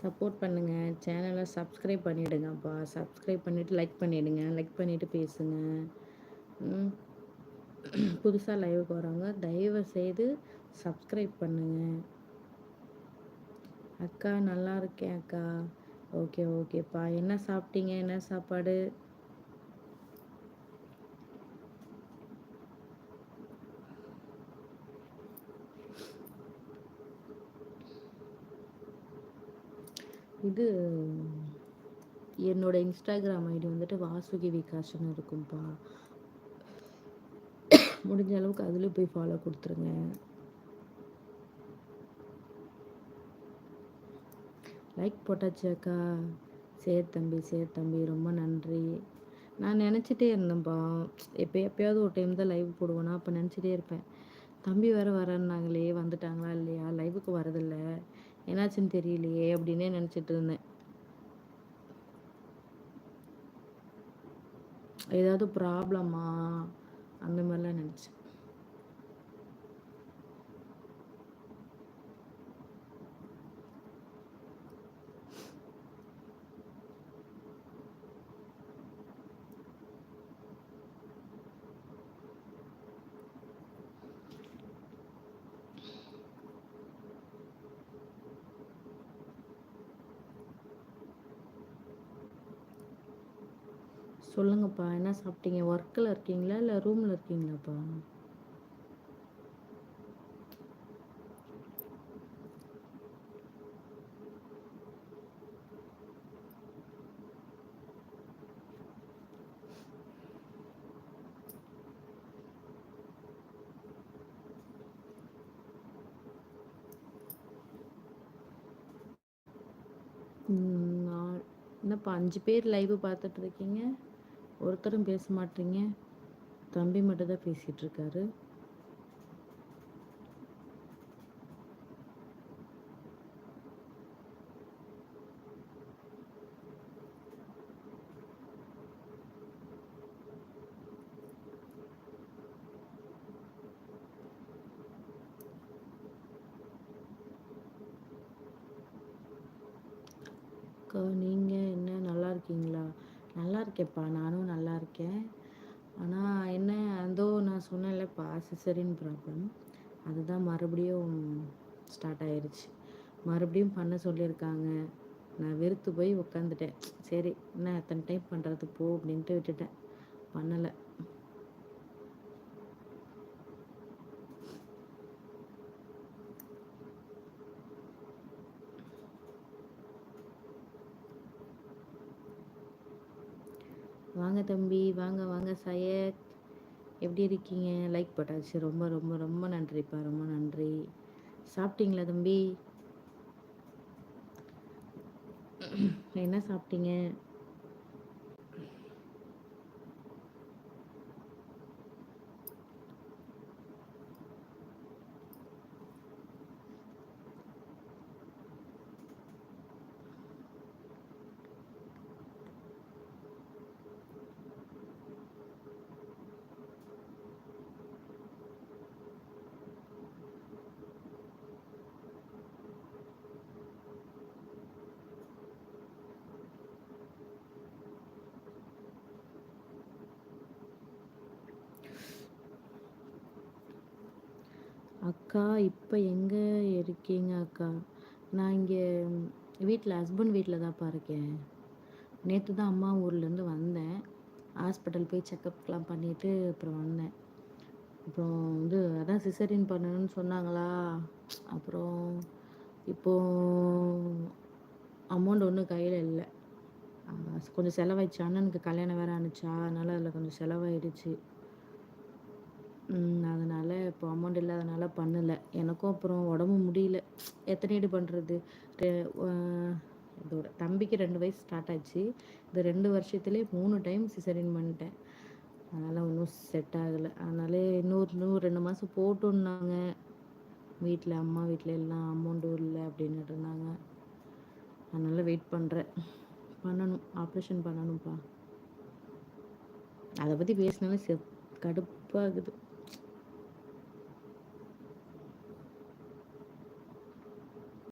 Support பண்ணுங்கள். சேனலை subscribe பண்ணிவிடுங்கப்பா. Subscribe பண்ணிவிட்டு லைக் பண்ணிவிடுங்க. லைக் பண்ணிவிட்டு பேசுங்க. புதுசாக லைவுக்கு வரவங்க தயவு செய்து சப்ஸ்கிரைப் பண்ணுங்கள். அக்கா நல்லா இருக்கேன் அக்கா. ஓகே ஓகேப்பா. என்ன சாப்பிட்டீங்க? என்ன சாப்பாடு? இது என்னோட இன்ஸ்டாகிராம் ஐடி வந்துட்டு வாசுகி விகாஷ்னு இருக்கும்ப்பா. முடிஞ்ச அளவுக்கு அதில் போய் ஃபாலோ கொடுத்துருங்க. லைக் போட்டாச்சு அக்கா. சரி தம்பி, சரி தம்பி, ரொம்ப நன்றி. நான் நினச்சிட்டே இருந்தேன்ப்பா, எப்போயாவது ஒரு டைம் தான் லைவ் போடுவேனா, அப்போ நினச்சிட்டே இருப்பேன், தம்பி வேறு வரேன்னாங்களே, வந்துட்டாங்களா இல்லையா, லைவுக்கு வரதில்ல, என்னாச்சுன்னு தெரியலையே அப்படின்னே நினச்சிட்டு இருந்தேன். ஏதாவது ப்ராப்ளமா அந்த மாதிரிலாம் நினச்சேன். சொல்லுங்கப்பா, என்ன சாப்பிட்டீங்க? ஒர்க்கில் இருக்கீங்களா இல்லை ரூமில் இருக்கீங்களாப்பா? என்னப்பா 5 பேர் லைவ் பார்த்துட்டு இருக்கீங்க, ஒருத்தரும் பேச மாட்டீங்க. தம்பி மட்டும் தான் பேசிகிட்டு இருக்காரு. அக்கா நீங்கள் என்ன நல்லா இருக்கீங்களா? நல்லா இருக்கேன்ப்பா, நானும் நல்லா இருக்கேன். ஆனால் என்ன, அதோ நான் சொன்னேன்லப்பா சிசரின் ப்ராப்ளம், அதுதான் மறுபடியும் ஸ்டார்ட் ஆயிடுச்சு. மறுபடியும் பண்ண சொல்லியிருக்காங்க. நான் வெறுத்து போய் உட்காந்துட்டேன். சரி என்ன எத்தனை டைம் பண்ணுறது போ அப்படின்ட்டு விட்டுட்டேன், பண்ணலை. வாங்க தம்பி, வாங்க வாங்க சையத், எப்படி இருக்கீங்க? லைக் போட்டாச்சு, ரொம்ப ரொம்ப ரொம்ப நன்றிப்பா, ரொம்ப நன்றி. சாப்பிட்டீங்களா தம்பி? என்ன சாப்பிட்டீங்க? அக்கா இப்போ எங்கே இருக்கீங்க அக்கா? நான் இங்கே வீட்டில், ஹஸ்பண்ட் வீட்டில் தான்ப்பா இருக்கேன். நேற்று தான் அம்மா ஊர்லேருந்து வந்தேன். ஹாஸ்பிட்டல் போய் செக்கப்லாம் பண்ணிவிட்டு அப்புறம் வந்தேன். அப்புறம் அதான் சிசரின் பண்ணணும்னு சொன்னாங்களா. அப்புறம் இப்போது அமௌண்ட் ஒன்றும் கையில் இல்லை. கொஞ்சம் செலவாயிடுச்சு, அண்ணனுக்கு கல்யாணம் வேறு ஆணுச்சா, அதனால் அதில் கொஞ்சம் செலவாயிடுச்சு. அதனால் இப்போ அமௌண்ட் இல்லாதனால பண்ணலை. எனக்கும் அப்புறம் உடம்பு முடியல, எத்தனை பண்ணுறது. இதோட தம்பிக்கு 2 வயசு ஸ்டார்ட் ஆச்சு. இந்த 2 வருஷத்துலேயே 3 டைம் சிசரின் பண்ணிட்டேன். அதனால் ஒன்றும் செட் ஆகலை. அதனால இன்னும் 2 மாதம் போட்டோன்னாங்க வீட்டில், அம்மா வீட்டில் எல்லாம் அமௌண்ட்டும் இல்லை அப்படின்னுட்டு இருந்தாங்க. அதனால் வெயிட் பண்ணுறேன். பண்ணணும், ஆப்ரேஷன் பண்ணணும்ப்பா. அதை பற்றி பேசினாலே கடுப்பாகுது.